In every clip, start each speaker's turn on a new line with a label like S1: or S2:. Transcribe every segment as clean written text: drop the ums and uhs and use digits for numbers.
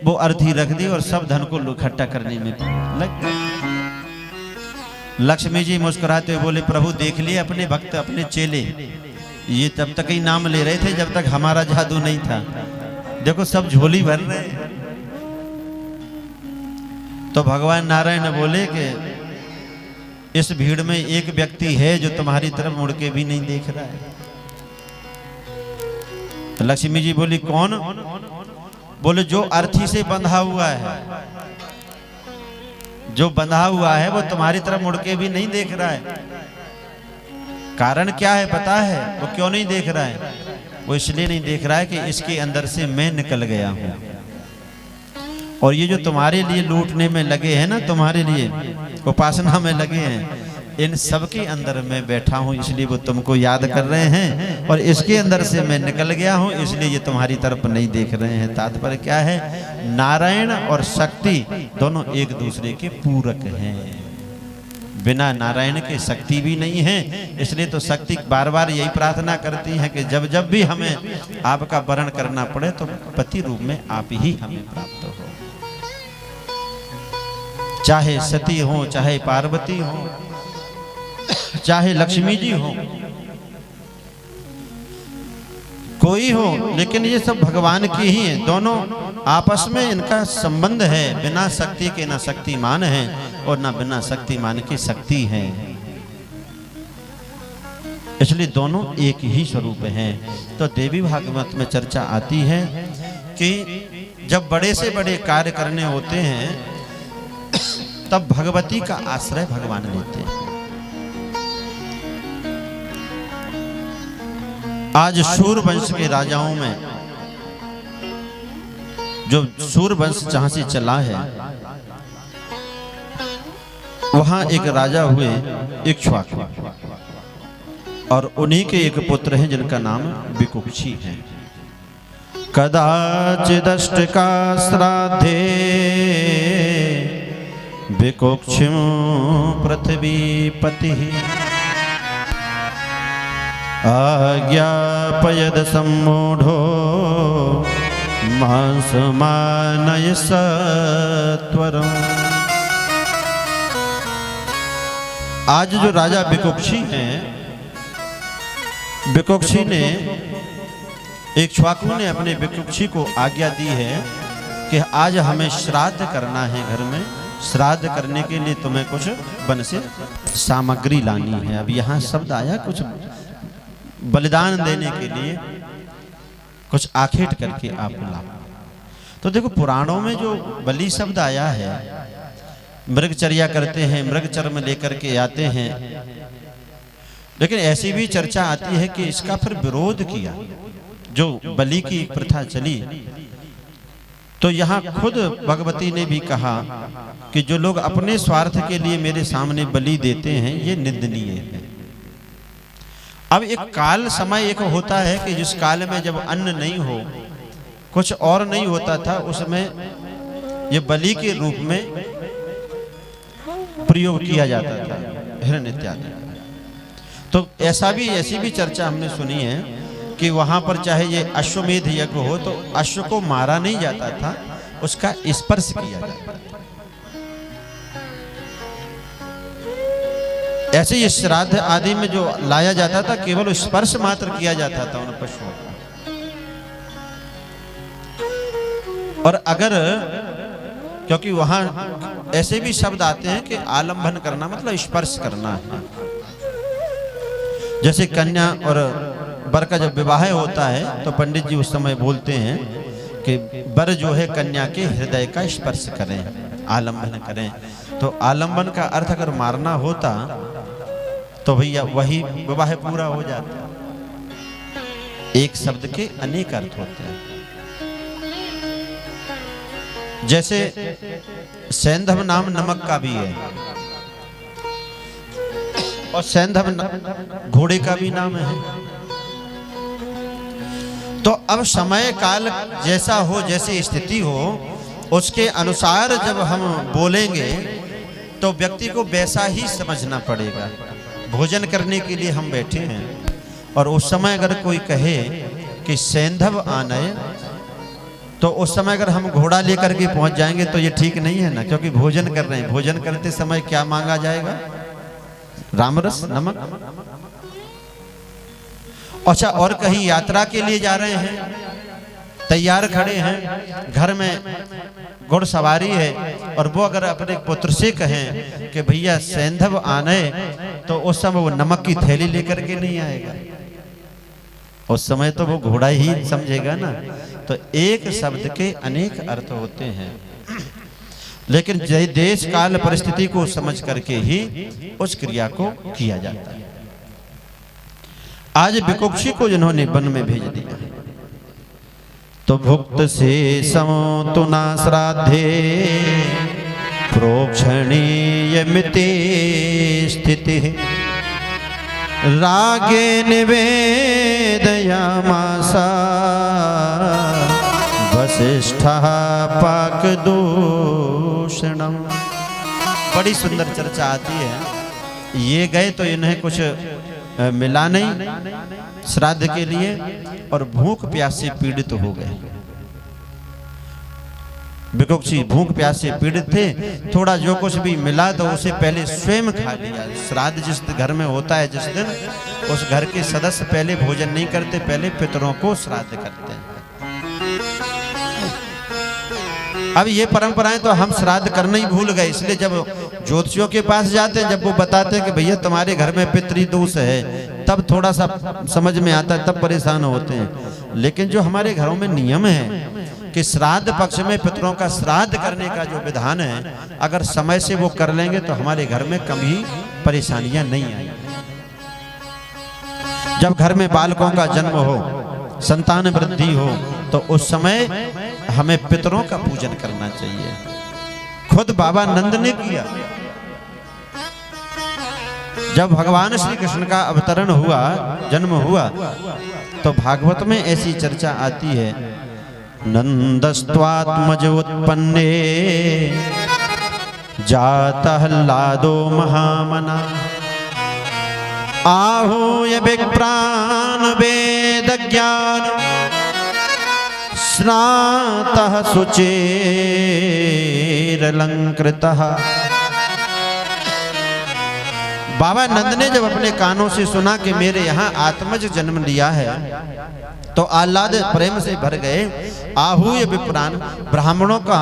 S1: वो अर्थी रख दी और सब धन को इकट्ठा करने में लग गए। लक्ष्मी जी मुस्कुराते हुए बोले, प्रभु देख लिए अपने भक्त अपने चेले, ये तब तक ही नाम ले रहे थे जब तक हमारा जादू नहीं था, देखो सब झोली भर रहे हैं। तो भगवान नारायण बोले कि इस भीड़ में एक व्यक्ति है जो तुम्हारी तरफ मुड़ के भी नहीं देख रहा है। तो लक्ष्मी जी बोली, कौन? बोले, जो अर्थी से बंधा हुआ है, जो बंधा हुआ है वो तुम्हारी तरफ मुड़ के भी नहीं देख रहा है। कारण क्या है पता है? वो क्यों नहीं देख रहा है? वो इसलिए नहीं देख रहा है कि इसके अंदर से मैं निकल गया हूं, और ये जो तुम्हारे लिए लूटने में लगे हैं ना, तुम्हारे लिए उपासना में लगे हैं, इन सब के अंदर मैं बैठा हूं, इसलिए वो तुमको याद कर रहे हैं, और इसके अंदर से मैं निकल गया हूं, इसलिए ये तुम्हारी तरफ नहीं देख रहे हैं। तात्पर्य क्या है? नारायण और शक्ति दोनों एक दूसरे के पूरक हैं। बिना नारायण के शक्ति भी नहीं है, इसलिए तो शक्ति बार बार यही प्रार्थना करती है कि जब जब भी हमें आपका वरण करना पड़े तो पति रूप में आप ही हमें प्राप्त हो। चाहे सती हो, चाहे पार्वती हो, चाहे लक्ष्मी जी हो, कोई हो, लेकिन ये सब भगवान की ही है। दोनों आपस में इनका संबंध है। बिना शक्ति के ना शक्तिमान है और ना बिना शक्तिमान की शक्ति है, इसलिए दोनों एक ही स्वरूप हैं। तो देवी भागवत में चर्चा आती है कि जब बड़े से बड़े कार्य करने होते हैं तब भगवती का आश्रय भगवान लेते हैं। आज सूर वंश के राजाओं में, जो सूर वंश जहां से चला है, वहां एक राजा हुए इक्ष्वाकु, और उन्हीं के एक पुत्र हैं जिनका नाम विकुक्षी है। कदाचिदष्टका श्राद्धे विकुक्षिं पृथ्वीपतिः आज्ञापयद सम्मूढ़ो मांसमानय सत्वरम्। आज जो राजा विकुक्षी हैं, विकुक्षी ने, इक्ष्वाकु ने अपने विकुक्षी को आज्ञा दी है कि आज हमें श्राद्ध करना है, घर में श्राद्ध करने के लिए तुम्हें कुछ वन से सामग्री लानी है। अब यहाँ शब्द आया कुछ बलिदान देने के लिए कुछ आखेट करके आप लाओ। तो देखो पुराणों में जो बलि शब्द आया है, मृगचर्या करते हैं, मृग चर्म लेकर के आते हैं, लेकिन ऐसी भी चर्चा आती है कि इसका फिर विरोध किया, जो बलि की प्रथा चली। तो यहाँ खुद भगवती ने भी कहा कि जो लोग अपने स्वार्थ के लिए मेरे सामने बलि देते हैं ये निंदनीय है। अब एक काल समय एक होता है कि जिस काल में जब अन्न नहीं हो, कुछ और नहीं होता था, उसमें ये बलि के रूप में प्रयोग किया जाता था, हिरण इत्यादि। तो ऐसी भी चर्चा हमने सुनी है कि वहां पर चाहे ये अश्वमेध यज्ञ हो तो अश्व को मारा नहीं जाता था, उसका स्पर्श किया जाता था। ऐसे ये श्राद्ध आदि में जो लाया जाता था केवल स्पर्श मात्र किया जाता था उन पशुओं का। और अगर, क्योंकि वहां ऐसे भी शब्द आते हैं कि आलंबन करना मतलब स्पर्श करना है। जैसे कन्या और वर का जब विवाह होता है तो पंडित जी उस समय बोलते हैं कि वर जो है कन्या के हृदय का स्पर्श करें, आलंबन करें। तो आलंबन का अर्थ अगर मारना होता तो भैया वही विवाह पूरा हो जाता। एक शब्द के अनेक अर्थ होते हैं। जैसे सैंधव नाम नमक का भी है, और सैंधव घोड़े का भी नाम है। तो अब समय काल जैसा हो, जैसी स्थिति हो, उसके अनुसार जब हम बोलेंगे तो व्यक्ति को वैसा ही समझना पड़ेगा। भोजन करने के लिए हम बैठे हैं और उस समय अगर कोई कहे कि सैंधव आनय, तो उस समय अगर हम घोड़ा लेकर के पहुंच जाएंगे तो ये ठीक नहीं है ना, क्योंकि भोजन कर रहे हैं। भोजन करते समय क्या मांगा जाएगा? रामरस, नमक। अच्छा, और कहीं यात्रा के लिए जा रहे हैं, तैयार खड़े हैं, घर में घुड़सवारी है, और वो अगर अपने पुत्र से कहें कि भैया सैंधव आने, तो उस समय वो नमक की थैली लेकर के नहीं आएगा। उस समय तो वो घोड़ा ही समझेगा ना। तो एक शब्द के अनेक अर्थ होते हैं, लेकिन देश काल परिस्थिति को समझ करके ही उस क्रिया को किया जाता है। आज विकुक्षी को जिन्होंने वन में भेज दिया, तो भुक्त से समतुना श्राद्धे प्रोक्षणीय मिते स्थिति रागे निवेदयामासा वसिष्ठः पाकदूषणम्। बड़ी सुंदर चर्चा आती है। ये गए तो इन्हें कुछ मिला नहीं श्राद्ध के लिए, और भूख प्यास से पीड़ित हो गए। विकुक्षी भूख प्यास से पीड़ित थे, थोड़ा जो कुछ भी मिला तो उसे पहले स्वयं खा लिया। श्राद्ध जिस घर में होता है जिस दिन, उस घर के सदस्य पहले भोजन नहीं करते, पहले पितरों को श्राद्ध करते हैं। अब ये परंपराएं तो हम श्राद्ध करना ही भूल गए, इसलिए जब ज्योतिषियों के पास जाते हैं, जब वो बताते हैं कि भैया तुम्हारे घर में पितृदोष है, तब थोड़ा सा समझ में आता है, तब परेशान होते हैं। लेकिन जो हमारे घरों में नियम है कि श्राद्ध पक्ष में पितरों का श्राद्ध करने का जो विधान है, अगर समय से वो कर लेंगे तो हमारे घर में कभी परेशानियां नहीं आएंगी। जब घर में बालकों का जन्म हो, संतान वृद्धि हो, तो उस समय हमें पितरों का पूजन करना चाहिए। खुद बाबा नंद ने किया। जब भगवान श्री कृष्ण का अवतरण हुआ, जन्म हुआ, तो भागवत में ऐसी चर्चा आती है, नंदस्त्वात्मज उत्पन्ने जातः लादो महामना आहूय विप्रान वेद ज्ञान स्नातः शुचिरलंकृतः। बाबा नंद ने जब अपने कानों से सुना कि मेरे यहाँ आत्मज जन्म लिया है, तो आह्लाद प्रेम से भर गए। आहूय विप्रान, ब्राह्मणों का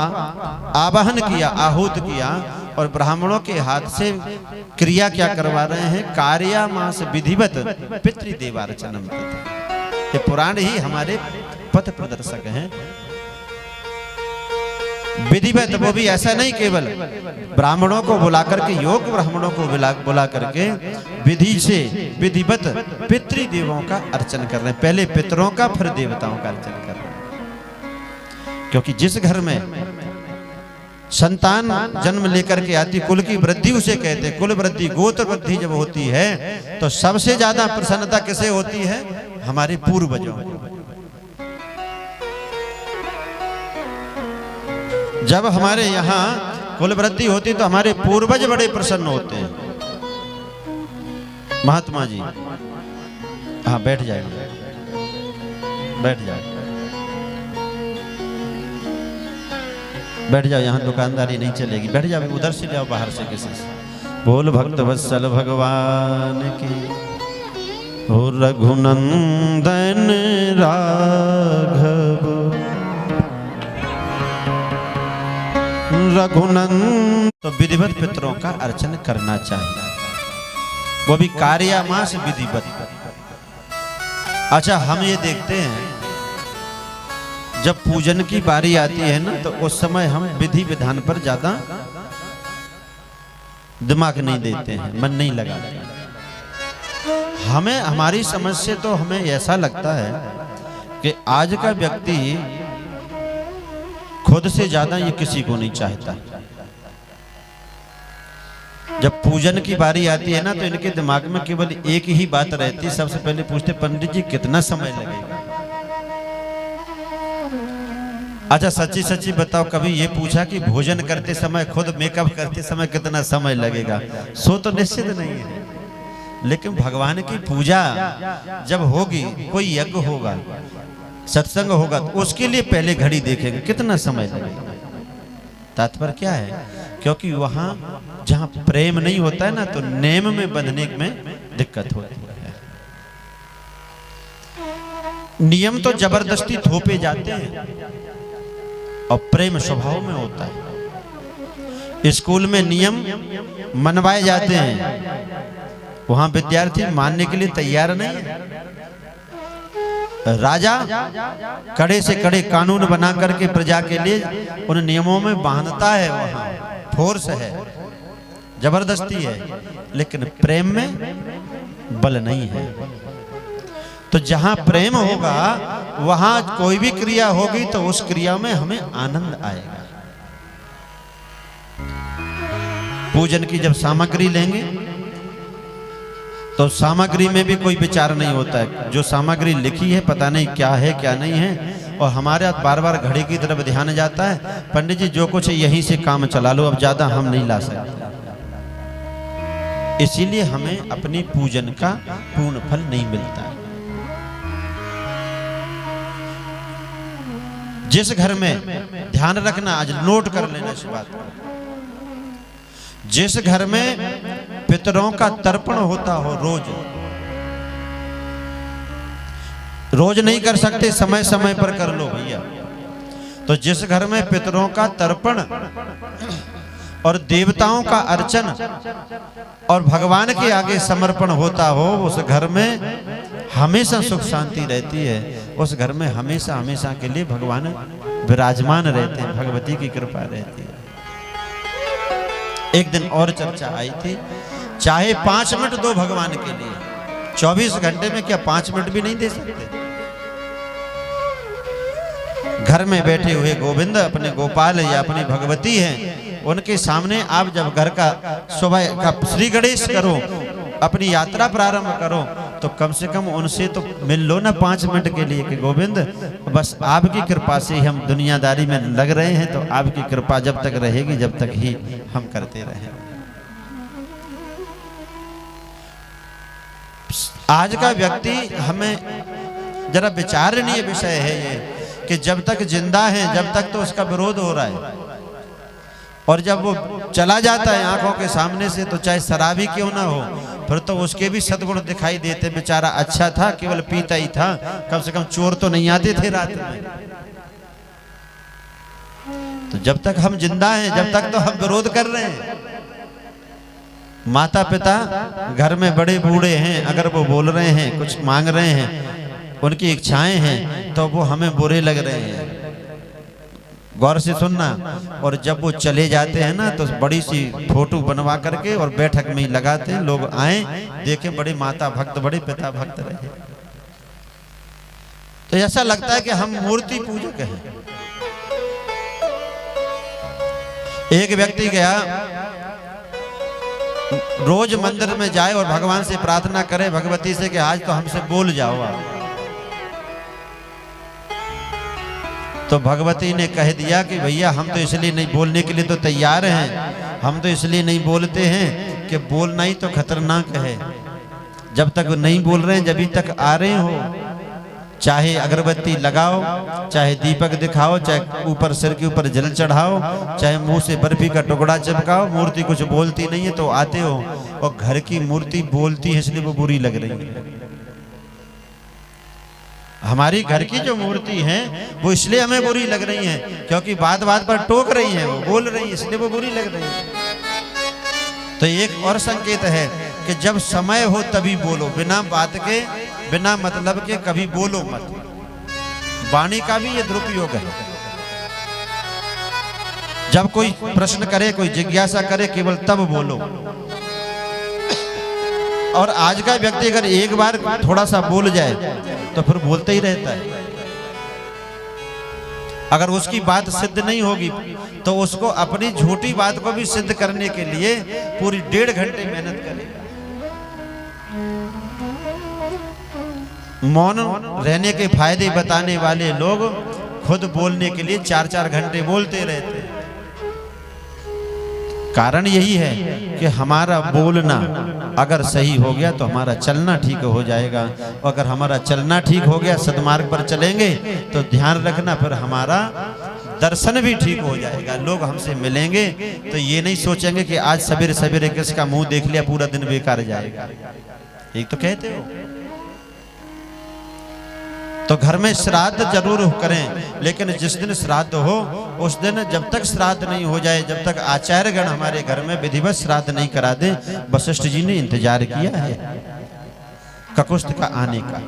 S1: आवाहन किया, आहूत किया, और ब्राह्मणों के हाथ से क्रिया क्या करवा रहे हैं? कार्यामास विधिवत पितृदेवार्चनम। ये पुराण ही हमारे पथ प्रदर्शक हैं। विधिवत, वो भी ऐसा नहीं केवल ब्राह्मणों को बुला करके, योग्य ब्राह्मणों को बुला करके विधि से विधिवत पितृदेवों का अर्चन कर रहे हैं। पहले पितरों का, फिर देवताओं का अर्चन कर रहे हैं। क्योंकि जिस घर में संतान जन्म लेकर के आती, कुल की वृद्धि उसे कहते हैं। कुल वृद्धि, गोत्र वृद्धि जब होती है, तो सबसे ज्यादा प्रसन्नता किसे होती है? हमारे पूर्वजों। जब हमारे यहाँ कुल वृद्धि होती तो हमारे पूर्वज बड़े प्रसन्न होते हैं। महात्मा जी, हाँ बैठ जाए, बैठ जाए, बैठ जाओ, यहाँ दुकानदारी नहीं चलेगी, बैठ जाओ, उधर से ले आओ बाहर से किसी से। बोल भक्त वत्सल भगवान की, हो रघुनंदन राघव रघुनंदन। तो विधिवत पितरों का अर्चन करना चाहिए, वो भी कार्यामास विधिवत। अच्छा, हम ये देखते हैं जब पूजन की बारी आती है ना, तो उस समय हम विधि विधान पर ज्यादा दिमाग नहीं देते हैं, मन नहीं लगाते। हमें हमारी समझ से तो हमें ऐसा लगता है कि आज का व्यक्ति खुद से ज्यादा ये किसी को नहीं चाहता। जब पूजन की बारी आती है ना, तो इनके दिमाग में केवल एक ही बात रहती है। सबसे पहले पूछते, पंडित जी कितना समय लगेगा? अच्छा, सच्ची सच्ची बताओ, कभी ये पूछा कि भोजन करते समय, खुद मेकअप करते समय कितना समय लगेगा? सो तो निश्चित नहीं है। लेकिन भगवान की पूजा जब होगी, कोई यज्ञ होगा, सत्संग होगा तो उसके लिए पहले घड़ी देखेंगे कितना समय लगेगा। तात्पर्य क्या है, क्योंकि वहां जहां प्रेम नहीं होता है ना तो नेम में बंधने में दिक्कत होती है। नियम तो जबरदस्ती थोपे जाते हैं और प्रेम स्वभाव में होता है। स्कूल में नियम मनवाए जाते हैं, वहां विद्यार्थी मानने के लिए तैयार नहीं है। राजा कड़े से कड़े कानून बना करके प्रजा के लिए उन नियमों में बांधता है, वहां फोर्स है, जबरदस्ती है, लेकिन प्रेम में बल नहीं है। तो जहां प्रेम होगा वहां कोई भी क्रिया होगी तो उस क्रिया में हमें आनंद आएगा। पूजन की जब सामग्री लेंगे तो सामग्री में भी कोई विचार नहीं होता है। जो सामग्री लिखी है पता नहीं क्या है क्या नहीं है, और हमारे बार बार घड़ी की तरफ ध्यान जाता है, पंडित जी जो कुछ है यहीं से काम चला लो, अब ज्यादा हम नहीं ला सकते। इसीलिए हमें अपनी पूजन का पूर्ण फल नहीं मिलता है। जिस घर में, ध्यान रखना, आज नोट कर लेना इस बात को, जिस घर में पितरों का तर्पण होता हो, रोज नहीं कर सकते, समय समय पर कर लो भैया। तो जिस घर में पितरों का तर्पण और देवताओं का अर्चन और भगवान के आगे समर्पण होता हो, उस घर में हमेशा सुख शांति रहती है। उस घर में हमेशा हमेशा के लिए भगवान विराजमान रहते हैं, भगवती की कृपा रहती है। एक दिन और चर्चा आई थी, चाहे 5 मिनट दो भगवान के लिए, 24 घंटे में क्या 5 मिनट भी नहीं दे सकते? घर में बैठे हुए गोविंद अपने गोपाल या अपनी भगवती हैं, उनके सामने आप जब घर का सुबह का श्री गणेश करो, अपनी यात्रा प्रारंभ करो, तो कम से कम उनसे तो मिल लो ना 5 मिनट के लिए कि गोविंद बस आपकी कृपा से हम दुनियादारी में लग रहे हैं, तो आपकी कृपा जब तक रहेगी जब तक ही हम करते रहें। आज का व्यक्ति, हमें जरा विचारणीय विषय है ये कि जब तक जिंदा है जब तक तो उसका विरोध हो रहा है, और जब वो चला जाता है आंखों के सामने से, तो चाहे शराबी क्यों ना हो, फिर तो उसके भी सद्गुण दिखाई देते। बेचारा अच्छा था, केवल पीता ही था, कम से कम चोर तो नहीं आते थे रात में। तो जब तक हम जिंदा हैं जब तक तो हम विरोध कर रहे हैं। माता पिता घर में बड़े बूढ़े हैं, अगर वो बोल रहे हैं, कुछ मांग रहे हैं, उनकी इच्छाएं हैं, तो वो हमें बुरे लग रहे हैं। गौर से सुनना। और जब वो चले जाते हैं ना तो बड़ी सी फोटो बनवा करके और बैठक में ही लगाते हैं, लोग आए देखें बड़े माता भक्त, बड़े पिता भक्त रहे। तो ऐसा लगता है कि हम मूर्ति पूजक हैं। एक व्यक्ति गया, रोज मंदिर में जाए और भगवान से प्रार्थना करे, भगवती से कि आज तो हमसे बोल जाओ आप। तो भगवती ने कह दिया कि भैया हम तो इसलिए नहीं बोलने के लिए तो तैयार हैं, हम तो इसलिए नहीं बोलते हैं कि बोलना ही तो खतरनाक है। जब तक नहीं बोल रहे हैं, जब तक आ रहे हो, चाहे अगरबत्ती लगाओ, चाहे दीपक दिखाओ, चाहे ऊपर सिर के ऊपर जल चढ़ाओ, चाहे मुंह से बर्फी का टुकड़ा चिपकाओ, मूर्ति कुछ बोलती नहीं है तो आते हो। और घर की मूर्ति बोलती है इसलिए वो बुरी लग रही है। हमारी घर की जो मूर्ति है वो इसलिए हमें बुरी लग रही है क्योंकि बात बात पर टोक रही है, वो बोल रही है, इसलिए वो बुरी लग रही है। तो एक और संकेत है कि जब समय हो तभी बोलो, बिना बात के, बिना मतलब के कभी बोलो मत। वाणी का भी ये दुरुपयोग है। जब कोई प्रश्न करे, कोई जिज्ञासा करे, केवल तब बोलो। और आज का व्यक्ति अगर एक बार थोड़ा सा बोल जाए तो फिर बोलते ही रहता है। अगर उसकी बात सिद्ध नहीं होगी तो उसको अपनी झूठी बात को भी सिद्ध करने के लिए पूरी 1.5 घंटे मेहनत करेगा। मौन रहने के फायदे बताने वाले लोग खुद बोलने के लिए 4-4 घंटे बोलते रहते हैं। कारण यही है कि हमारा बोलना अगर सही हो गया तो हमारा चलना ठीक हो जाएगा, और अगर हमारा चलना ठीक हो गया, सद्मार्ग पर चलेंगे तो ध्यान रखना फिर हमारा दर्शन भी ठीक हो जाएगा। लोग हमसे मिलेंगे तो ये नहीं सोचेंगे कि आज सवेरे सवेरे किसका मुंह देख लिया पूरा दिन बेकार जाएगा। एक तो कहते हो तो घर में श्राद्ध जरूर करें, लेकिन जिस दिन श्राद्ध हो उस दिन जब तक श्राद्ध नहीं हो जाए, जब तक आचार्यगण हमारे घर में विधिवत श्राद्ध नहीं करा दे, वशिष्ठ जी ने इंतजार किया है ककुस्थ का आने का।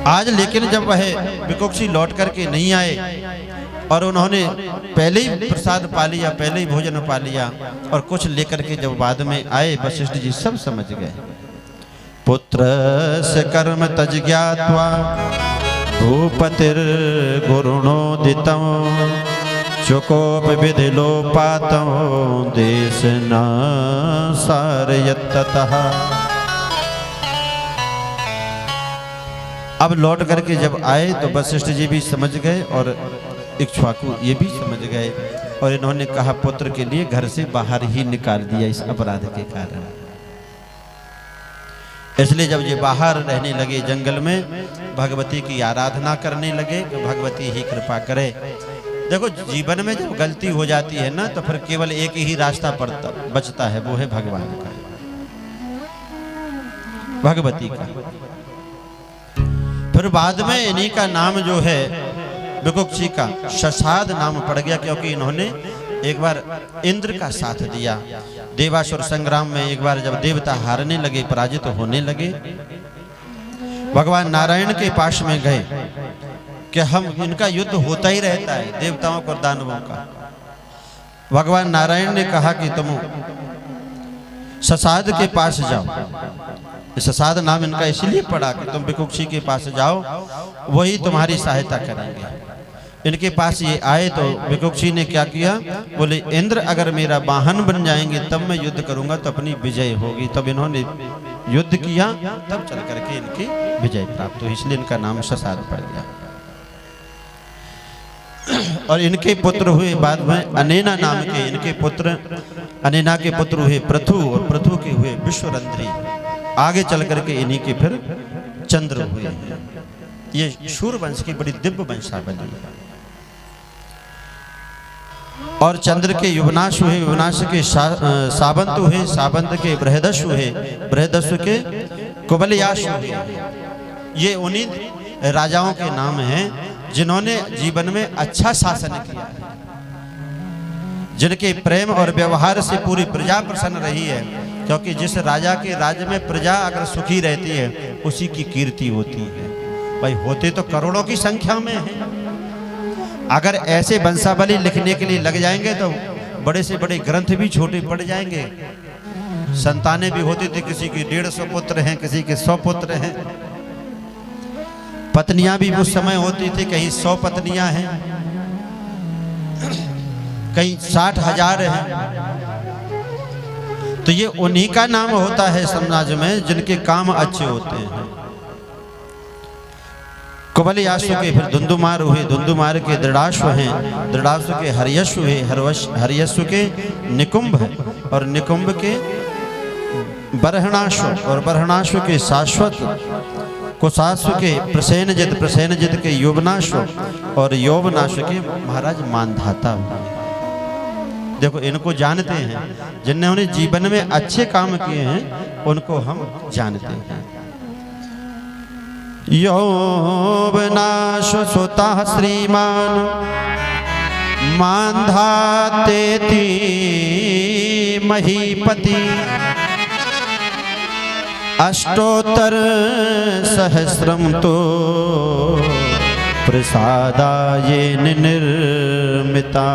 S1: आज लेकिन जब वह विकुक्षी लौट करके नहीं आए और उन्होंने पहले ही प्रसाद पा लिया, पहले ही भोजन पा लिया, और कुछ लेकर के जब बाद में आए, वशिष्ठ जी सब समझ गए। पुत्र से कर्म तज ज्ञात्वा भूपतिर गुरुणोदितं चुकोप विधि लोपातं देश न सारयत्ततः। अब लौट करके जब आए तो वशिष्ठ जी भी समझ गए और इक्ष्वाकु ये भी समझ गए, और इन्होंने कहा पुत्र के लिए घर से बाहर ही निकाल दिया इस अपराध के कारण। इसलिए जब ये बाहर रहने लगे जंगल में, भगवती की आराधना करने लगे कि भगवती ही कृपा करे। देखो जीवन में जब गलती हो जाती है ना तो फिर केवल एक ही रास्ता पड़ता बचता है, वो है भगवान का, भगवती का। फिर बाद में इन्हीं का नाम जो है विकुक्षी का शशाद नाम पड़ गया, क्योंकि इन्होंने एक बार इंद्र का साथ दिया। देवासुर संग्राम में एक बार जब देवता हारने लगे, पराजित होने लगे, भगवान नारायण के पास में गए कि हम इनका युद्ध होता ही रहता है देवताओं और दानवों का। भगवान नारायण ने कहा कि तुम शशाद के पास जाओ। शशाद नाम इनका इसलिए पड़ा कि तुम विकुक्षी के पास जाओ, वही तुम्हारी सहायता करेंगे। इनके पास ये आए तो विकुक्षी ने क्या किया, बोले इंद्र अगर मेरा वाहन बन जाएंगे तब मैं युद्ध करूंगा तो अपनी विजय होगी। तब इन्होंने युद्ध किया, तब चल करके इनकी विजय प्राप्त हुई, इसलिए इनका नाम शशाद पड़ गया। और इनके पुत्र हुए बाद में अनेना नाम के, इनके पुत्र अनेना के पुत्र हुए पृथु, और पृथु के हुए विश्वरंध्री। आगे चल करके इन्हीं के फिर चंद्र हुए। ये शूर वंश की बड़ी दिव्य वंशावली है। और चंद्र के युवनाश हुए, युवनाश के सावंत हुए, सावंत के बृहदस्व हुए, बृहदस्व के कुबलयाश हुए। ये उन्हीं राजाओं के नाम हैं जिन्होंने जीवन में अच्छा शासन किया है, जिनके प्रेम और व्यवहार से पूरी प्रजा प्रसन्न रही है। क्योंकि जिस राजा के राज्य में प्रजा अगर सुखी रहती है उसी की कीर्ति होती है। भाई होते तो करोड़ों की संख्या में है, अगर ऐसे वंशावली लिखने के लिए लग जाएंगे तो बड़े से बड़े ग्रंथ भी छोटे पड़ जाएंगे। संतानें भी होती थी, किसी की 150 पुत्र हैं, किसी के 100 पुत्र हैं। पत्नियां भी उस समय होती थी, कहीं 100 पत्नियां हैं, कहीं 60,000 हैं। तो ये उन्हीं का नाम होता है समाज में जिनके काम अच्छे होते हैं। कुबलयाशु के फिर धुंधुमार हुए, धुंधुमार के दृढ़ाश्व हैं, दृढ़ाश्व के हरियश्व हुए, हरियश्व के निकुंभ, और निकुंभ के बरहणाश्व, और बरहणाश्व के शाश्वत, कुशाश्व के प्रसेनजित, प्रसेनजित के यौवनाश्व, और यौवनाश्व के महाराज मानधाता हुए। देखो इनको जानते हैं, जिन्होंने जीवन में अच्छे काम किए हैं उनको हम जानते हैं। यौवनाश्व सुता श्रीमान मानधातेति महीपति अष्टोत्तर सहस्रम तो प्रसादाये निर्मिता।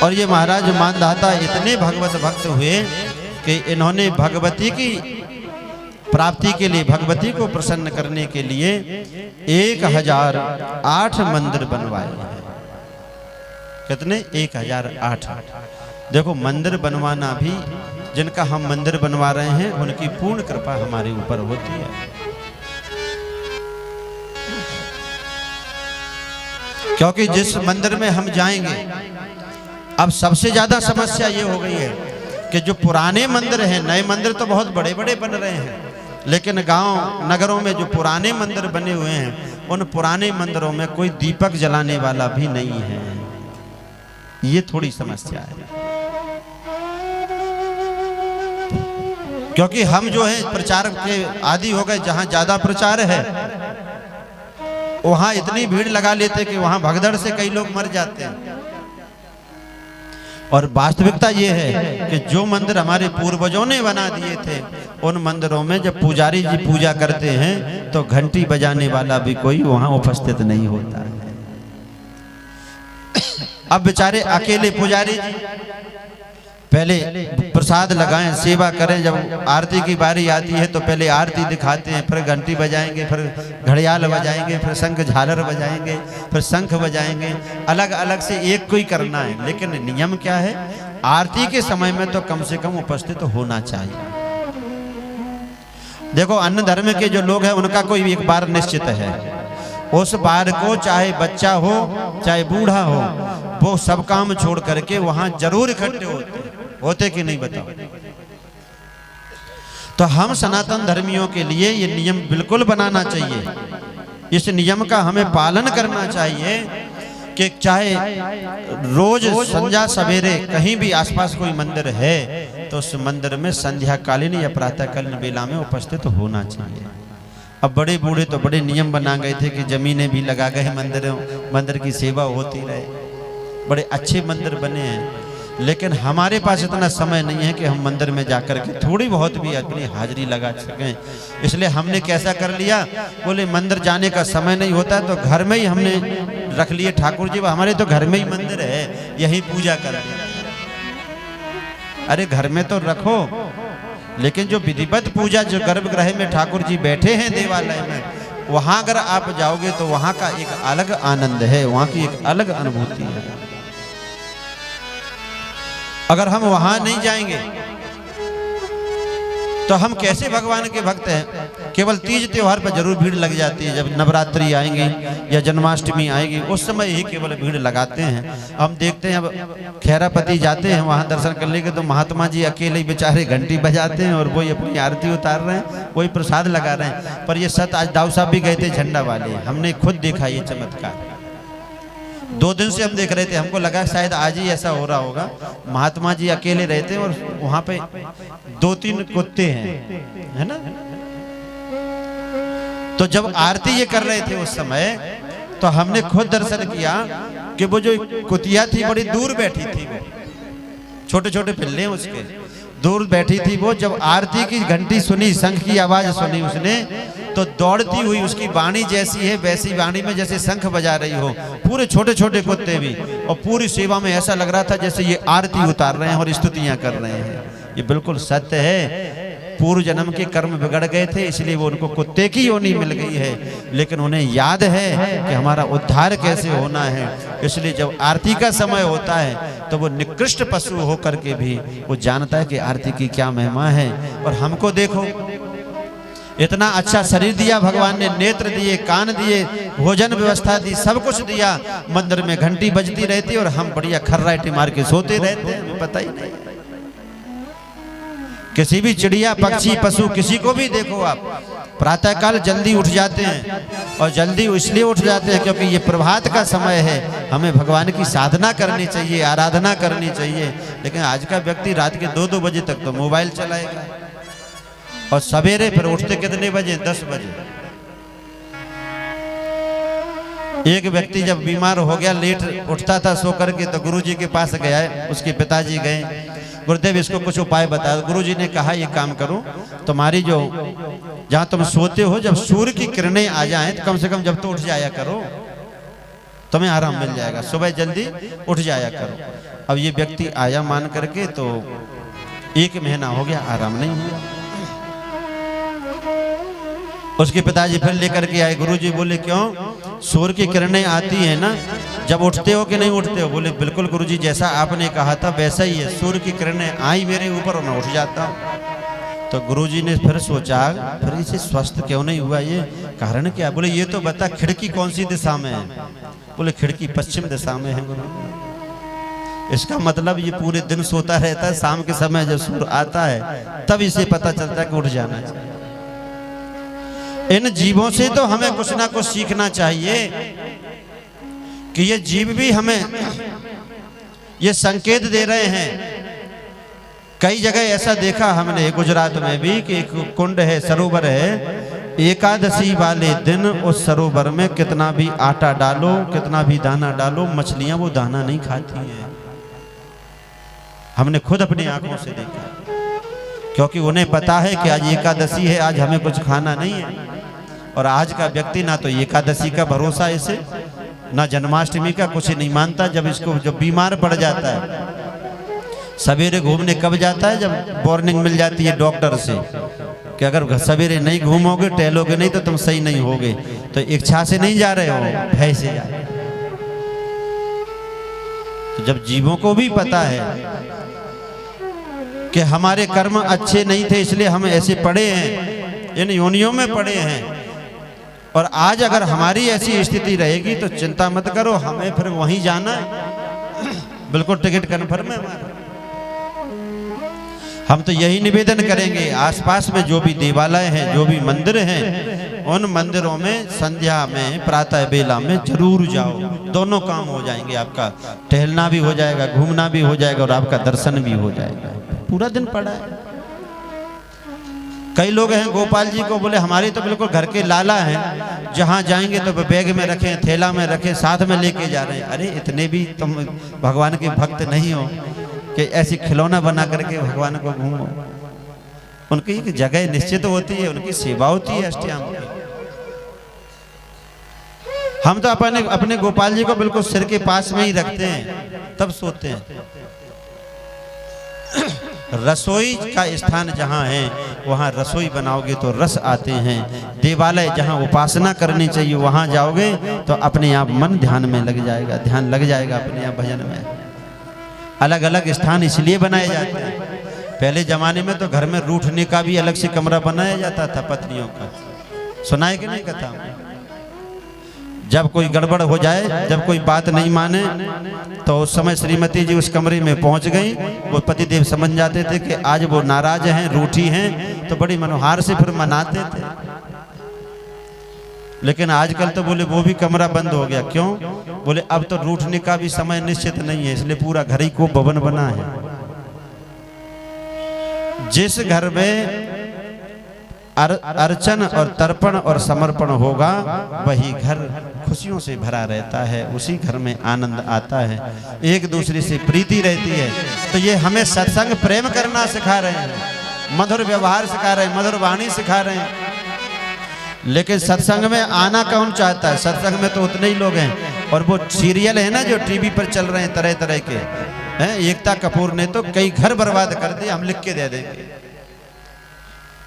S1: और ये महाराज मानधाता इतने भगवत भक्त हुए कि इन्होंने भगवती की प्राप्ति के लिए, भगवती को प्रसन्न करने के लिए 1008 मंदिर बनवाए हैं। कितने? 1008। देखो मंदिर बनवाना भी, जिनका हम मंदिर बनवा रहे हैं उनकी पूर्ण कृपा हमारे ऊपर होती है। क्योंकि जिस मंदिर में हम जाएंगे, अब सबसे ज्यादा समस्या ये हो गई है कि जो पुराने मंदिर हैं, नए मंदिर तो बहुत बड़े बड़े बन रहे हैं, लेकिन गांव नगरों में जो पुराने मंदिर बने हुए हैं, उन पुराने मंदिरों में कोई दीपक जलाने वाला भी नहीं है। ये थोड़ी समस्या है, क्योंकि हम जो है प्रचार के आदी हो गए। जहां ज्यादा प्रचार है वहां इतनी भीड़ लगा लेते कि वहां भगदड़ से कई लोग मर जाते हैं। और वास्तविकता ये है कि जो मंदिर हमारे पूर्वजों ने बना दिए थे, उन मंदिरों में जब पुजारी जी पूजा करते हैं तो घंटी बजाने वाला भी कोई वहां उपस्थित नहीं होता है। अब बेचारे अकेले पुजारी जी पहले प्रसाद लगाएं, सेवा करें, जब आरती की बारी आती है तो पहले आरती दिखाते हैं, फिर घंटी बजाएंगे, फिर घड़ियाल बजाएंगे, फिर शंख झालर बजाएंगे, फिर शंख बजाएंगे। अलग अलग से एक को ही करना है, लेकिन नियम क्या है, आरती के समय में तो कम से कम उपस्थित होना चाहिए। देखो अन्य धर्म के जो लोग हैं उनका कोई एक बार निश्चित है, उस बार को चाहे बच्चा हो चाहे बूढ़ा हो, वो सब काम छोड़ करके वहां जरूर इकट्ठे होते कि नहीं बताओ। तो हम सनातन धर्मियों के लिए ये नियम बिल्कुल बनाना चाहिए। इस नियम का हमें पालन करना चाहिए कि चाहे रोज संध्या सवेरे कहीं भी आसपास कोई मंदिर है तो उस मंदिर में संध्या कालीन या प्रातःकालीन बेला में उपस्थित होना चाहिए। अब बड़े बूढ़े तो बड़े नियम बना गए थे कि जमीनें भी लगा गए मंदिर की सेवा होती रहे, बड़े अच्छे मंदिर बने हैं। लेकिन हमारे पास इतना समय नहीं है कि हम मंदिर में जाकर के थोड़ी बहुत भी अपनी हाजिरी लगा सकें। इसलिए हमने कैसा कर लिया, बोले मंदिर जाने का समय नहीं होता तो घर में ही हमने रख लिए ठाकुर जी, हमारे तो घर में ही मंदिर है, यही पूजा करें। अरे घर में तो रखो, लेकिन जो विधिवत पूजा जो गर्भगृह में ठाकुर जी बैठे हैं देवालय में, वहां अगर आप जाओगे तो वहां का एक अलग आनंद है, वहां की एक अलग अनुभूति है। अगर हम वहां नहीं जाएंगे तो हम कैसे भगवान के भक्त हैं। केवल तीज त्योहार पर जरूर भीड़ लग जाती है, जब नवरात्रि आएंगी या जन्माष्टमी आएगी उस समय ही केवल भीड़ लगाते हैं। हम देखते हैं अब खैरापति जाते हैं वहां दर्शन करने के, तो महात्मा जी अकेले ही बेचारे घंटी बजाते हैं और वही अपनी आरती उतार रहे हैं, वही प्रसाद लगा रहे हैं। पर ये सत आज दाऊ साहब भी गए थे झंडा वाले, हमने खुद देखा ये चमत्कार। 2 दिन से हम देख रहे थे, हमको लगा शायद आज ही ऐसा हो रहा होगा। महात्मा जी अकेले रहते हैं और वहां पे 2-3 कुत्ते हैं, है ना। तो जब आरती ये कर रहे थे उस समय, तो हमने खुद दर्शन किया कि वो जो कुतिया थी बड़ी दूर बैठी थी, वो छोटे छोटे पिल्ले उसके दूर बैठी थी। वो जब आरती की घंटी सुनी, शंख की आवाज सुनी उसने, तो दौड़ती हुई उसकी वाणी जैसी है वैसी वाणी में जैसे शंख बजा रही हो, पूरे छोटे छोटे कुत्ते भी, और पूरी सेवा में ऐसा लग रहा था जैसे ये आरती उतार रहे हैं और स्तुतियां कर रहे हैं। ये बिल्कुल सत्य है। पूर्व जन्म के कर्म बिगड़ गए थे, इसलिए वो उनको कुत्ते की योनि मिल गई है, लेकिन उन्हें याद है कि हमारा उद्धार कैसे होना है। इसलिए जब आरती का समय होता है तो वो निकृष्ट पशु होकर के भी वो जानता है कि आरती की क्या महिमा है। और हमको देखो, इतना अच्छा शरीर दिया भगवान ने, नेत्र दिए, कान दिए, भोजन व्यवस्था दी, सब कुछ दिया। मंदिर में घंटी बजती रहती और हम बढ़िया खर्राटे मार के सोते रहते हैं, पता ही नहीं। किसी भी चिड़िया, पक्षी, पशु, किसी को भी देखो आप, प्रातःकाल जल्दी उठ जाते हैं, और जल्दी इसलिए उठ जाते हैं क्योंकि ये प्रभात का समय है, हमें भगवान की साधना करनी चाहिए, आराधना करनी चाहिए। लेकिन आज का व्यक्ति रात के 2-2 बजे तक तो मोबाइल चलाएगा, और सवेरे फिर उठते कितने बजे? 10 बजे। एक व्यक्ति जब बीमार हो गया, लेट उठता था सो करके, तो गुरुजी के पास गया, उसके पिताजी गए, गुरुदेव इसको कुछ उपाय बताओ। गुरुजी ने कहा ये काम करो, तुम्हारी जो जहां तुम सोते हो, जब सूर्य की किरणें आ जाएं तो कम से कम जब तो उठ जाया करो, तुम्हें आराम मिल जाएगा, सुबह जल्दी उठ जाया करो। अब ये व्यक्ति आया मान करके, तो 1 महीना हो गया, आराम नहीं हुआ। उसके पिताजी फिर लेकर के आए, गुरुजी बोले क्यों? सूर्य की किरणें आती है ना, जब उठते हो कि नहीं उठते हो? बोले बिल्कुल गुरुजी, जैसा आपने कहा था वैसा ही है, सूर्य की किरणें आई मेरे ऊपर और मैं उठ जाता हूँ। तो तो गुरुजी ने फिर सोचा, फिर इसे स्वस्थ क्यों नहीं हुआ, ये कारण क्या? बोले ये तो बता खिड़की कौन सी दिशा में है? बोले खिड़की पश्चिम दिशा में है गुरु। इसका मतलब ये पूरे दिन सोता रहता है, शाम के समय जब सूर्य आता है तब इसे पता चलता है कि उठ जाना चाहिए। इन जीवों से तो हमें कुछ ना कुछ सीखना चाहिए कि ये जीव भी हमें ये संकेत दे रहे हैं। कई जगह ऐसा देखा हमने, गुजरात में भी, कि एक कुंड है, सरोवर है, एकादशी वाले दिन उस सरोवर में कितना भी आटा डालो, कितना भी दाना डालो, मछलियां वो दाना नहीं खाती हैं। हमने खुद अपनी आंखों से देखा, क्योंकि उन्हें पता है कि आज एकादशी है, आज हमें कुछ खाना नहीं है। और आज का व्यक्ति ना तो एकादशी का भरोसा इसे, ना जन्माष्टमी का, कुछ नहीं मानता। जब इसको जब बीमार पड़ जाता है, सवेरे घूमने कब जाता है? जब वार्निंग मिल जाती है डॉक्टर से कि अगर सवेरे नहीं घूमोगे, टहलोगे नहीं तो तुम सही नहीं होगे। तो इच्छा से नहीं जा रहे हो, भय से जा रहे हो। तो जब जीवों को भी पता है कि हमारे कर्म अच्छे नहीं थे इसलिए हम ऐसे पड़े हैं, इन योनियों में पड़े हैं, और आज अगर हमारी ऐसी स्थिति रहेगी तो चिंता मत करो, हमें फिर वहीं जाना है, बिल्कुल टिकट कन्फर्म है हमारा। हम तो यही निवेदन करेंगे, आसपास में जो भी देवालय हैं, जो भी मंदिर हैं, उन मंदिरों में संध्या में, प्रातः बेला में जरूर जाओ। दोनों काम हो जाएंगे, आपका टहलना भी हो जाएगा, घूमना भी हो जाएगा, और आपका दर्शन भी हो जाएगा। पूरा दिन पड़ा है। कई लोग हैं गोपाल जी को बोले हमारे तो बिल्कुल घर के लाला हैं, जहाँ जाएंगे तो बैग में रखें, थैला में रखें, साथ में लेके जा रहे हैं। अरे इतने भी तुम भगवान के भक्त नहीं हो कि ऐसी खिलौना बना करके भगवान को घूमो। उनकी एक जगह निश्चित होती है, उनकी सेवा होती है अष्टयाम की। हम तो अपने गोपाल जी को बिल्कुल सिर के पास में ही रखते हैं, तब सोते हैं। रसोई का स्थान जहाँ है वहाँ रसोई बनाओगे तो रस आते हैं। देवालय जहाँ उपासना करनी चाहिए वहाँ जाओगे तो अपने आप मन ध्यान में लग जाएगा, ध्यान लग जाएगा अपने आप भजन में। अलग अलग स्थान इसलिए बनाए जाते हैं। पहले जमाने में तो घर में रूठने का भी अलग से कमरा बनाया जाता था पत्नियों का। सुना है कि नहीं कथा? जब कोई गड़बड़ हो जाए, जब कोई बात नहीं माने, तो उस समय श्रीमती जी उस कमरे में पहुंच गई। वो पतिदेव समझ जाते थे कि आज वो नाराज हैं, रूठी हैं, तो बड़ी मनोहार से फिर मनाते थे। लेकिन आजकल तो बोले वो भी कमरा बंद हो गया। क्यों? बोले अब तो रूठने का भी समय निश्चित नहीं है, इसलिए पूरा घर ही को भवन बना है। जिस घर में अर्चन और तर्पण और समर्पण होगा वही घर खुशियों से भरा रहता है, उसी घर में आनंद आता है, एक दूसरे से प्रीति रहती है। तो ये हमें सत्संग प्रेम करना सिखा रहे हैं, मधुर व्यवहार सिखा रहे हैं, मधुर वाणी सिखा रहे हैं। लेकिन सत्संग में आना कौन चाहता है? सत्संग में तो उतने ही लोग हैं। और वो सीरियल है ना जो टीवी पर चल रहे हैं तरह तरह के हैं, एकता कपूर ने तो कई घर बर्बाद कर दिए, हम लिख के दे देंगे।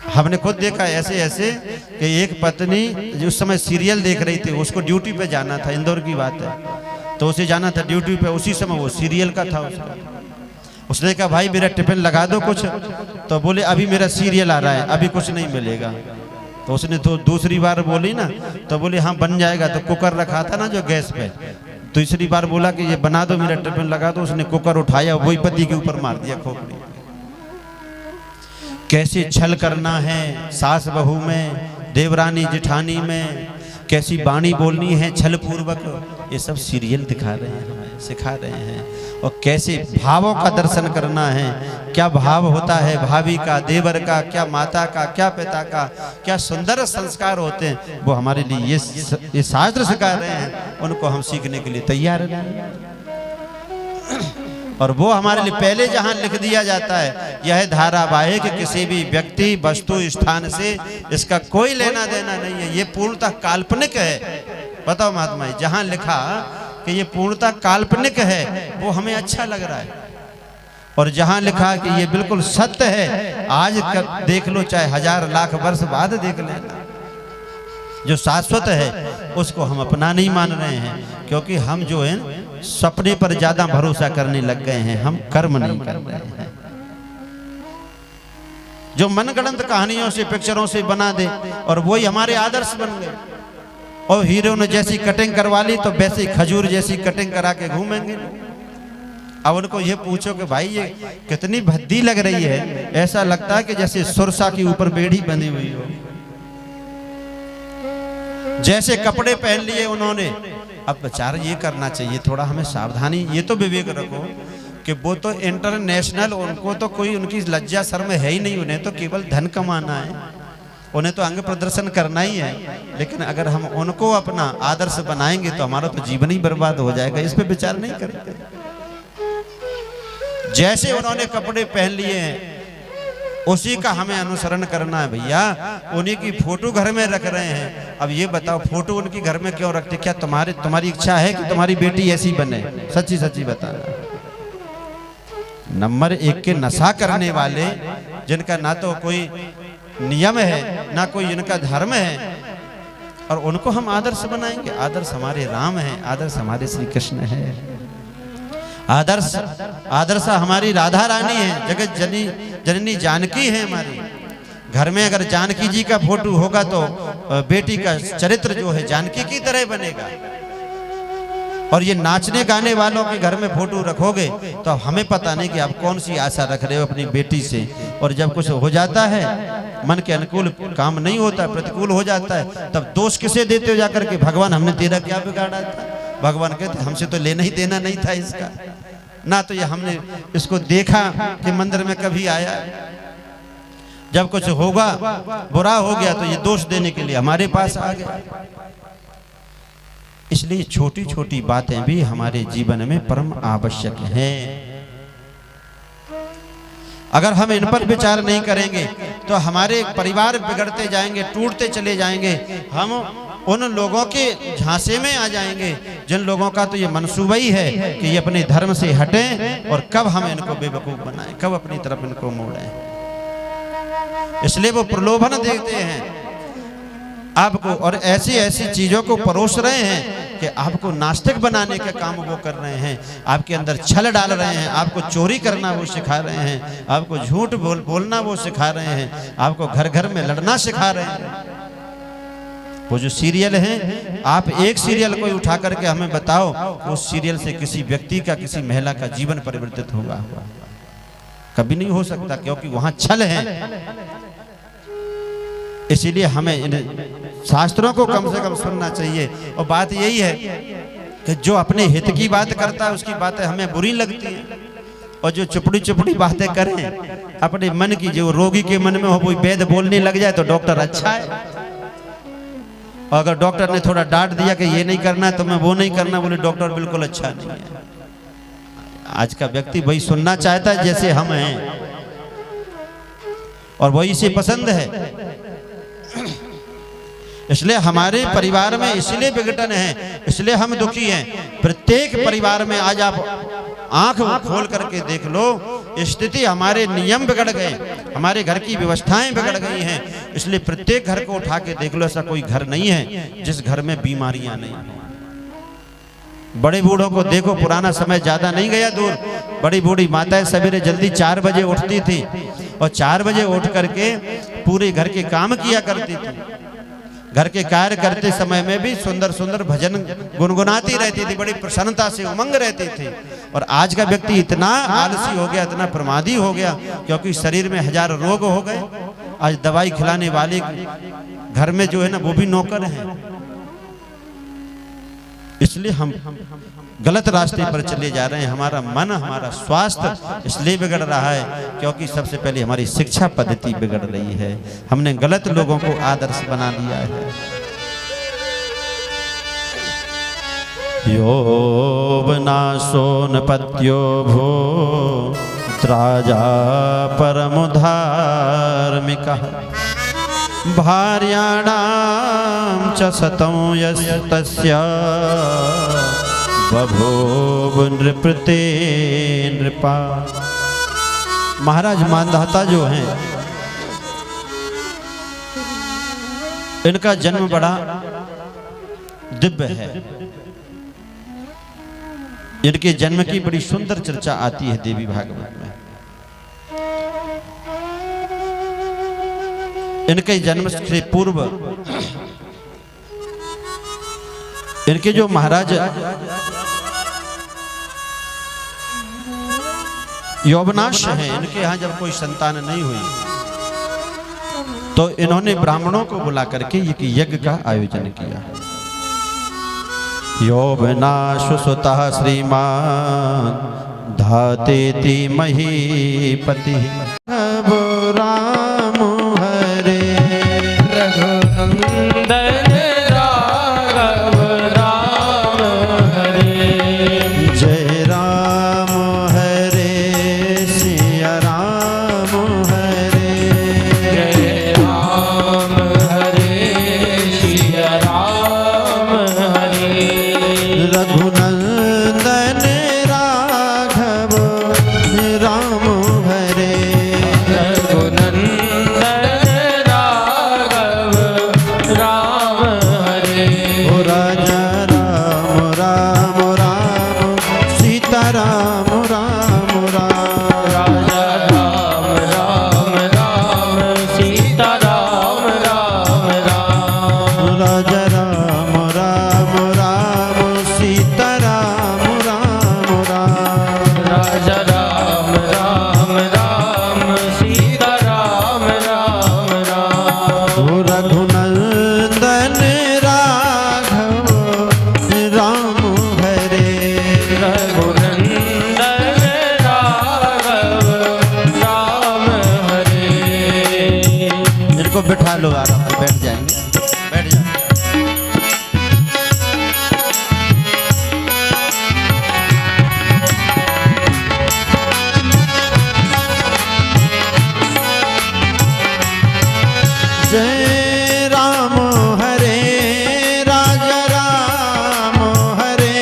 S1: हमने खुद देखा ऐसे ऐसे कि एक पत्नी जो उस समय सीरियल देख रही थी, उसको ड्यूटी पे जाना था, इंदौर की बात है, तो उसे जाना था ड्यूटी पे, उसी समय वो सीरियल का था उसका। उसने कहा भाई मेरा टिफिन लगा दो कुछ, तो बोले अभी मेरा सीरियल आ रहा है, अभी कुछ नहीं मिलेगा। तो उसने तो दूसरी बार बोली ना, तो बोले हाँ बन जाएगा। तो कुकर रखा था ना जो गैस पे, तीसरी बार बोला कि ये बना दो, मेरा टिफिन लगा दो। उसने कुकर उठाया, वही पति के ऊपर मार दिया खोपड़ी। कैसे छल करना है सास बहू में, देवरानी जेठानी में, कैसी बाणी बोलनी है छल पूर्वक, ये सब सीरियल दिखा रहे हैं, हमें सिखा रहे हैं। और कैसे भावों का दर्शन करना है, क्या भाव होता है भाभी का, देवर का, क्या माता का, क्या पिता का, क्या सुंदर संस्कार होते हैं, वो हमारे लिए ये शास्त्र सिखा रहे हैं। उनको हम सीखने के लिए तैयार हैं। और वो हमारे लिए पहले जहां लिख दिया जाता है, यह धारावाहिक किसी भी व्यक्ति वस्तु स्थान से इसका कोई लेना देना नहीं है, ये पूर्णतः काल्पनिक है। बताओ महात्मा जी, जहां लिखा कि ये पूर्णतः काल्पनिक है वो हमें अच्छा लग रहा है, और जहां लिखा कि ये बिल्कुल सत्य है, आज देख लो चाहे 1000 लाख वर्ष बाद देख लेना, जो शाश्वत है उसको हम अपना नहीं मान रहे हैं। क्योंकि हम जो है सपने पर ज्यादा भरोसा करने लग गए हैं, हम कर्म नहीं कर रहे हैं। जो मनगढ़ंत कहानियों से पिक्चरों से बना दे और वही हमारे आदर्श बन गए। और हीरो ने जैसी कटिंग करवा ली तो वैसे खजूर जैसी कटिंग करा के घूमेंगे। अब उनको ये पूछो कि भाई ये कितनी भद्दी लग रही है, ऐसा लगता है कि जैसे सुरसा के ऊपर बेड़ी बंधी हुई हो। जैसे कपड़े पहन लिए उन्होंने। अब बेचारा ये करना चाहिए थोड़ा हमें सावधानी, ये तो विवेक रखो कि वो तो इंटरनेशनल, उनको तो कोई उनकी लज्जा शर्म है ही नहीं, उन्हें तो केवल धन कमाना है, उन्हें तो अंग प्रदर्शन करना ही है। लेकिन अगर हम उनको अपना आदर्श बनाएंगे तो हमारा तो जीवन ही बर्बाद हो जाएगा। इस पे विचार नहीं करेंगे। जैसे उन्होंने कपड़े पहन लिए हैं उसी का हमें अनुसरण करना है भैया। उन्हीं की फोटो घर में रख रहे हैं। अब ये बताओ फोटो उनकी घर में क्यों रखते? क्या तुम्हारी इच्छा है कि तुम्हारी बेटी ऐसी बने? सच्ची सच्ची बताना। नंबर 1 के नशा करने वाले, जिनका ना तो कोई नियम है ना कोई इनका धर्म है, और उनको हम आदर्श बनाएंगे। आदर्श हमारे राम है, आदर्श हमारे श्री कृष्ण है, आदर्श हमारी राधा रानी है, जगत जननी जानकी है हमारी। घर में अगर जानकी जी का फोटो होगा तो बेटी का चरित्र जो है जानकी की तरह बनेगा। और ये नाचने गाने वालों के घर में फोटो रखोगे तो हमें पता नहीं कि आप कौन सी आशा रख रहे हो अपनी बेटी से। और जब कुछ हो जाता है, मन के अनुकूल काम नहीं होता, प्रतिकूल हो जाता है, तब दोष किसे देते हो जाकर के? भगवान हमने तेरा क्या बिगाड़ा था? भगवान कहते हमसे तो लेना ही देना नहीं था इसका, ना तो ये हमने इसको देखा कि मंदिर में कभी आया। जब कुछ होगा, बुरा हो गया तो ये दोष देने के लिए हमारे पास आ गया। इसलिए छोटी छोटी बातें भी हमारे जीवन में परम आवश्यक हैं। अगर हम इन पर विचार नहीं करेंगे तो हमारे परिवार बिगड़ते जाएंगे, टूटते चले जाएंगे। हम उन लोगों के झांसे में आ जाएंगे जिन लोगों का तो ये मंसूबा ही है कि ये अपने धर्म से हटें और कब हम इनको बेवकूफ बनाएं, कब अपनी तरफ इनको मोड़ें। इसलिए वो प्रलोभन देते हैं आपको और ऐसी ऐसी चीजों को परोस रहे हैं कि आपको नास्तिक बनाने का काम वो कर रहे हैं। आपके अंदर छल डाल रहे हैं, आपको चोरी करना वो सिखा रहे हैं, आपको झूठ बोलना वो सिखा रहे हैं, आपको घर घर में लड़ना सिखा रहे हैं। वो जो सीरियल हैं, आप एक सीरियल को उठा करके हमें बताओ, उस सीरियल से किसी व्यक्ति का, किसी महिला का जीवन परिवर्तित होगा? कभी नहीं हो सकता, क्योंकि वहां छल है। इसीलिए हमें इन शास्त्रों को कम से कम सुनना चाहिए। और बात यही है कि जो अपने हित की बात करता है उसकी बातें हमें बुरी लगती हैं, और जो चुपड़ी चुपड़ी बातें करें अपने मन की, जो रोगी के मन में हो वो वैद्य बोलने लग जाए तो डॉक्टर अच्छा है। और अगर डॉक्टर ने थोड़ा डांट दिया कि ये नहीं करना तुम्हें, वो नहीं करना, बोले डॉक्टर बिल्कुल अच्छा नहीं है। आज का व्यक्ति वही सुनना चाहता है जैसे हम हैं, और वही से पसंद है। इसलिए हमारे परिवार में इसलिए विघटन है, इसलिए हम दुखी हैं। प्रत्येक परिवार में आज आप आंख खोल करके देख लो, स्थिति, हमारे नियम बिगड़ गए, हमारे घर की व्यवस्थाएं बिगड़ गई हैं। इसलिए प्रत्येक घर को उठा के देख लो, ऐसा कोई घर नहीं है जिस घर में बीमारियां नहीं हैं। बड़े बूढ़ों को देखो, पुराना समय ज्यादा नहीं गया दूर, बड़ी बूढ़ी माताएं सवेरे जल्दी 4 बजे उठती थी और 4 बजे उठ करके पूरे घर के काम किया करती थी। घर के कार्य करते समय में भी सुंदर सुंदर भजन गुनगुनाती रहती थी, बड़ी प्रसन्नता से उमंग रहती थी। और आज का व्यक्ति इतना आलसी हो गया, इतना प्रमादी हो गया, क्योंकि शरीर में हजारों रोग हो गए। आज दवाई खिलाने वाले घर में जो है ना वो भी नौकर हैं। इसलिए हम गलत रास्ते पर चले जा रहे हैं। हमारा मन, हमारा स्वास्थ्य इसलिए बिगड़ रहा है क्योंकि सबसे पहले हमारी शिक्षा पद्धति बिगड़ रही है। हमने गलत लोगों को आदर्श बना लिया है। योवनाशोन पत्यो भो त्राजा परमुधार्मिकः भार्याणां च सतं यस्तस्य बभूव नृपते नृपा। महाराज मानधाता जो हैं, इनका जन्म बड़ा दिव्य है। इनके जन्म की बड़ी सुंदर चर्चा आती है देवी भागवत में। इनके जन्म से पूर्व इनके जो महाराज यौवनाश हैं, इनके यहाँ जब कोई संतान नहीं हुई तो इन्होंने ब्राह्मणों को बुला करके एक यज्ञ का आयोजन किया। यौवनाश सुतः श्रीमान धातेति महीपति राम हरे
S2: रघुनंदन राघव राम हरे
S1: जय राम हरे सिया राम हरे
S2: जय राम हरे सिया राम हरे
S1: रघुनंदन राघव राम हरे
S2: रघुनंदन राघव राम हरे
S1: ओ राजा राम राम राम सीता राम राम राम
S2: राजा राम राम राम सीता राम राम राम
S1: राजा राम राम राम सीता राम राम राम
S2: राजा राम राम राम सीता राम राम राम
S1: ओ रघुनंदन राघव राम हरे
S2: रघुनंदन राघव राम हरे
S1: इनको बिठा लो, आराम से बैठ जाएंगे, बैठ जाओ। जय राम हरे राजा राम हरे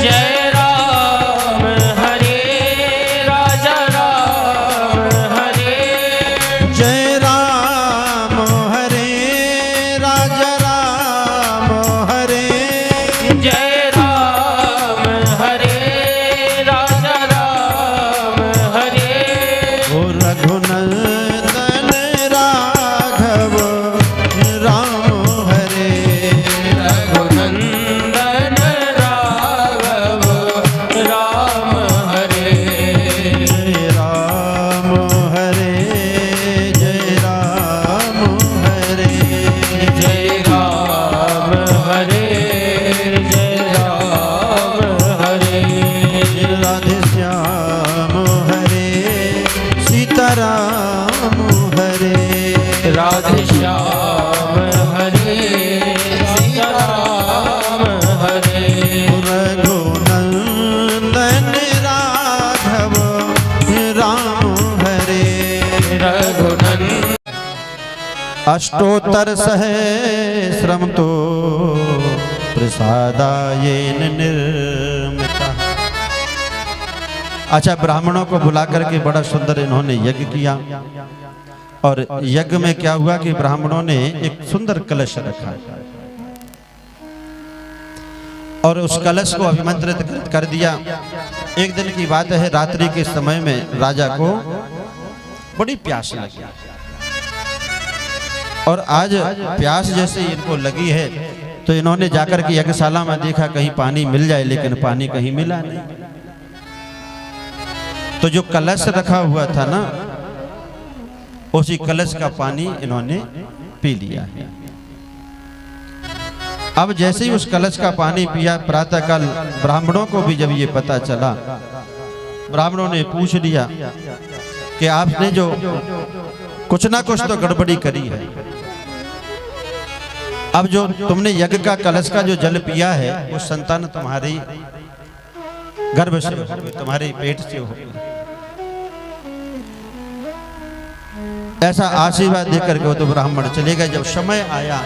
S2: जय राम हरे राजा राम हरे
S1: जय राम हरे राजा राम हरे
S2: जय राम हरे राजा राम हरे
S1: ओ रघुनंदन राघव राम हरे
S2: रघुनंदन राघव राम हरे
S1: जय राम हरे जय राम हरे
S2: जय राम हरे जय राम हरे
S1: राधे श्याम हरे सीताराम हरे
S2: राधे श्याम हरे सीता राम हरे
S1: रघुनंदन राघव राम हरे
S2: रघुनंदन
S1: अष्टोत्तर सहस्रम तो प्रसादायेन निर्मिता। अच्छा, ब्राह्मणों को बुला करके बड़ा सुंदर इन्होंने यज्ञ किया और यज्ञ में क्या हुआ कि ब्राह्मणों ने एक सुंदर कलश रखा और उस कलश को अभिमंत्रित कर दिया। एक दिन की बात है, रात्रि के समय में राजा को बड़ी प्यास लगी और आज प्यास जैसे इनको लगी है तो इन्होंने जाकर के यज्ञशाला में देखा कहीं पानी मिल जाए, लेकिन पानी कहीं मिला नहीं। तो जो कलश रखा हुआ था ना, उसी कलश का पानी इन्होंने पी लिया है। अब जैसे ही उस कलश का पानी पिया, प्रातःकाल ब्राह्मणों को भी जब ये पता चला, ब्राह्मणों ने पूछ लिया कि आपने जो कुछ ना कुछ तो गड़बड़ी करी है। अब जो तुमने यज्ञ का कलश का जो जल पिया है, वो संतान तुम्हारी गर्भ से हो, तुम्हारे पेट से हो। ऐसा आशीर्वाद देकर के वो तो ब्राह्मण चले गए। जब समय आया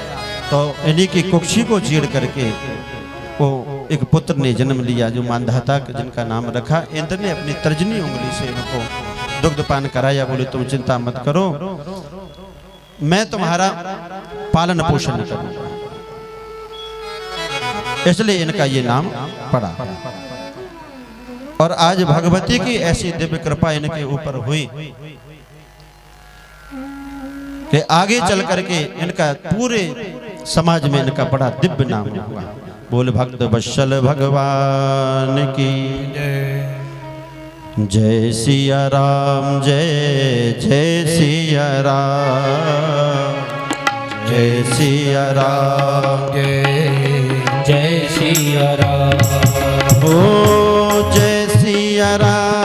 S1: तो इन्हीं की कुक्षी को चीर करके वो एक पुत्र ने जन्म लिया, जो मानधाता जिनका नाम रखा। इंद्र ने अपनी तर्जनी उंगली से इनको दुग्धपान कराया, बोले तुम चिंता मत करो, मैं तुम्हारा पालन पोषण करूंगा। इसलिए इनका ये नाम पड़ा। और आज भगवती की ऐसी दिव्य कृपा इनके ऊपर हुई कि आगे चल करके इनका पूरे समाज में इनका बड़ा दिव्य नाम हुआ। बोल भक्त वत्सल भगवान की जय सिया राम, जय जय सिया राम, जय सिया राम,
S2: जय सिया राम,
S1: ओ जय सिया राम,